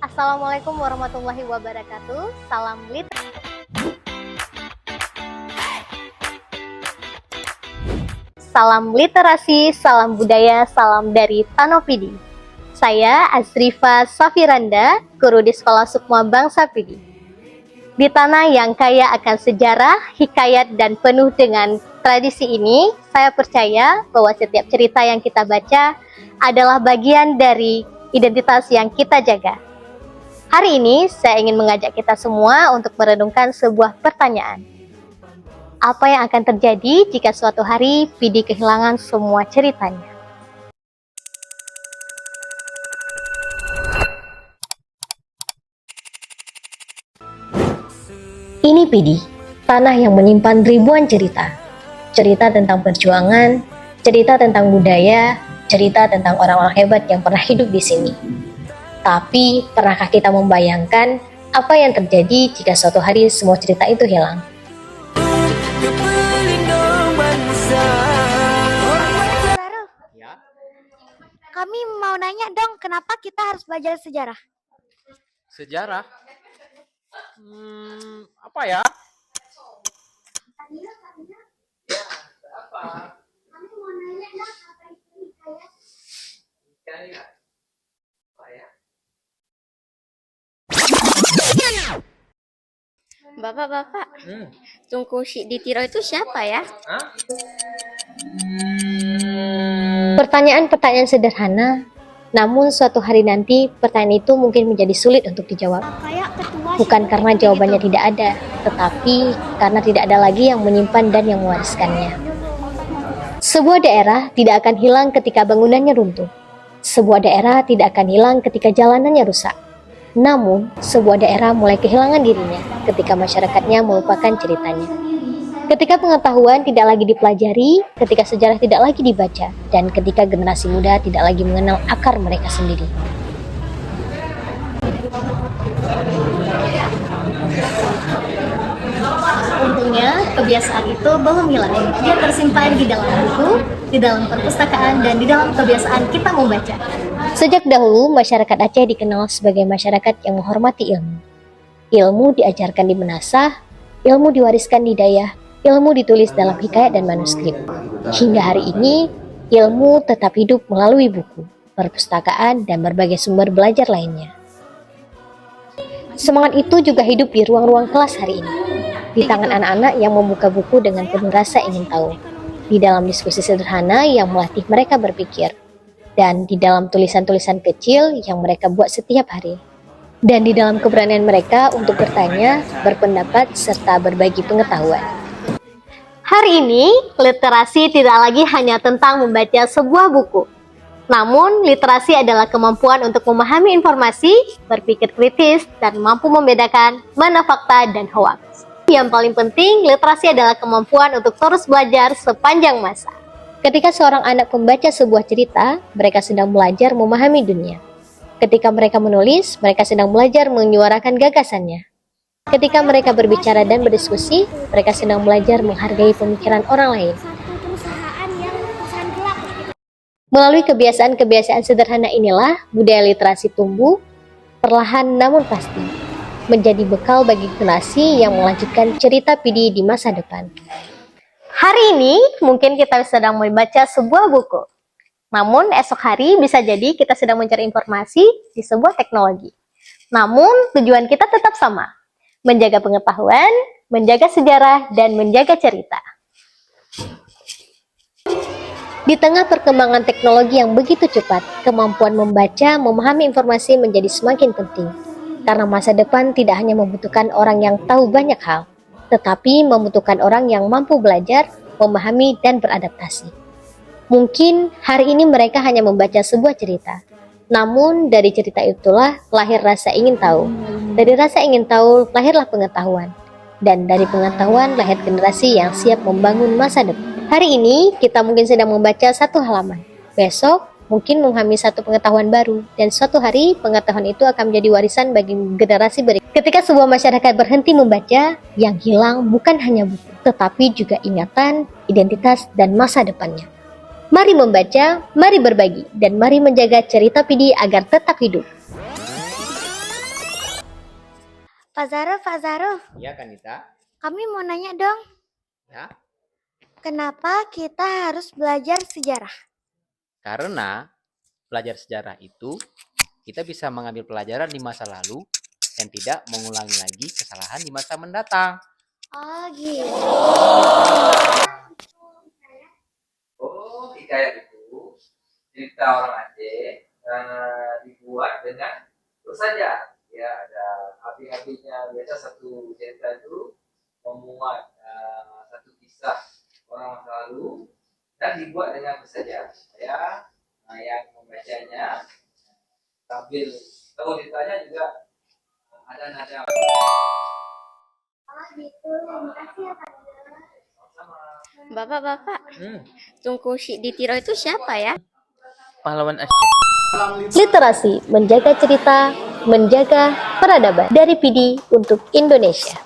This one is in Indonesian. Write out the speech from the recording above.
Assalamualaikum warahmatullahi wabarakatuh. Salam literasi, salam budaya, salam dari Tanopidi. Saya Azrifa Safiranda, guru di Sekolah Sukma Bangsa Pidi. Di tanah yang kaya akan sejarah, hikayat, dan penuh dengan tradisi ini, saya percaya bahwa setiap cerita yang kita baca adalah bagian dari identitas yang kita jaga. Hari ini, saya ingin mengajak kita semua untuk merenungkan sebuah pertanyaan. Apa yang akan terjadi jika suatu hari Pidi kehilangan semua ceritanya? Ini Pidi, tanah yang menyimpan ribuan cerita. Cerita tentang perjuangan, cerita tentang budaya, cerita tentang orang-orang hebat yang pernah hidup di sini. Tapi, pernahkah kita membayangkan apa yang terjadi jika suatu hari semua cerita itu hilang? Ya. Kami mau nanya dong, kenapa kita harus belajar sejarah? Sejarah? Apa ya? Kami mau nanya dong, apa itu hikayat? Bapak, Tunku Syik Ditiro itu siapa ya? Pertanyaan-pertanyaan sederhana, namun suatu hari nanti pertanyaan itu mungkin menjadi sulit untuk dijawab. Kayak ketua Bukan karena jawabannya tidak ada, tetapi karena tidak ada lagi yang menyimpan dan yang mewariskannya. Sebuah daerah tidak akan hilang ketika bangunannya runtuh. Sebuah daerah tidak akan hilang ketika jalanannya rusak. Namun, sebuah daerah mulai kehilangan dirinya ketika masyarakatnya melupakan ceritanya. Ketika pengetahuan tidak lagi dipelajari, ketika sejarah tidak lagi dibaca, dan ketika generasi muda tidak lagi mengenal akar mereka sendiri. Untungnya, kebiasaan itu belum hilang. Dia tersimpan di dalam buku, di dalam perpustakaan, dan di dalam kebiasaan kita membaca. Sejak dahulu, masyarakat Aceh dikenal sebagai masyarakat yang menghormati ilmu. Ilmu diajarkan di menasah, ilmu diwariskan di dayah, ilmu ditulis dalam hikayat dan manuskrip. Hingga hari ini, ilmu tetap hidup melalui buku, perpustakaan, dan berbagai sumber belajar lainnya. Semangat itu juga hidup di ruang-ruang kelas hari ini, di tangan anak-anak yang membuka buku dengan penuh rasa ingin tahu, di dalam diskusi sederhana yang melatih mereka berpikir, dan di dalam tulisan-tulisan kecil yang mereka buat setiap hari, dan di dalam keberanian mereka untuk bertanya, berpendapat, serta berbagi pengetahuan. Hari ini, literasi tidak lagi hanya tentang membaca sebuah buku. Namun, literasi adalah kemampuan untuk memahami informasi, berpikir kritis, dan mampu membedakan mana fakta dan hoaks. Yang paling penting, literasi adalah kemampuan untuk terus belajar sepanjang masa. Ketika seorang anak membaca sebuah cerita, mereka sedang belajar memahami dunia. Ketika mereka menulis, mereka sedang belajar menyuarakan gagasannya. Ketika mereka berbicara dan berdiskusi, mereka sedang belajar menghargai pemikiran orang lain. perusahaan gelap. Melalui kebiasaan-kebiasaan sederhana inilah, budaya literasi tumbuh, perlahan namun pasti, menjadi bekal bagi generasi yang melanjutkan cerita Pidi di masa depan. Hari ini, mungkin kita sedang membaca sebuah buku. Namun, esok hari bisa jadi kita sedang mencari informasi di sebuah teknologi. Namun, tujuan kita tetap sama, menjaga pengetahuan, menjaga sejarah, dan menjaga cerita. Di tengah perkembangan teknologi yang begitu cepat, kemampuan membaca, memahami informasi menjadi semakin penting. Karena masa depan tidak hanya membutuhkan orang yang tahu banyak hal, tetapi membutuhkan orang yang mampu belajar, memahami, dan beradaptasi. Mungkin hari ini mereka hanya membaca sebuah cerita, namun dari cerita itulah lahir rasa ingin tahu. Dari rasa ingin tahu lahirlah pengetahuan, dan dari pengetahuan lahir generasi yang siap membangun masa depan. Hari ini kita mungkin sedang membaca satu halaman, besok mungkin memahami satu pengetahuan baru, dan suatu hari pengetahuan itu akan menjadi warisan bagi generasi berikutnya. Ketika sebuah masyarakat berhenti membaca, yang hilang bukan hanya buku, tetapi juga ingatan, identitas, dan masa depannya. Mari membaca, mari berbagi, dan mari menjaga cerita Pidi agar tetap hidup. Pak Zaro, Ya, Kanita. kami mau nanya dong, Ya. kenapa kita harus belajar sejarah? Karena belajar sejarah itu kita bisa mengambil pelajaran di masa lalu dan tidak mengulangi lagi kesalahan di masa mendatang. Oh gitu. Oh, hikayat itu cerita orang Aceh dibuat dengan saja. Ya, ada api-apinya. Biasa satu cerita itu memuat satu kisah orang masa lalu dan dibuat dengan saja. Ya, yang membacanya sambil tahu ceritanya juga ada nada. Oh gitu, terima kasih ya Pak. Sama. Bapak-bapak, Hmm. Tunku Ditiro itu siapa ya? Pahlawan Aceh. Literasi, menjaga cerita, menjaga peradaban. Dari PD untuk Indonesia.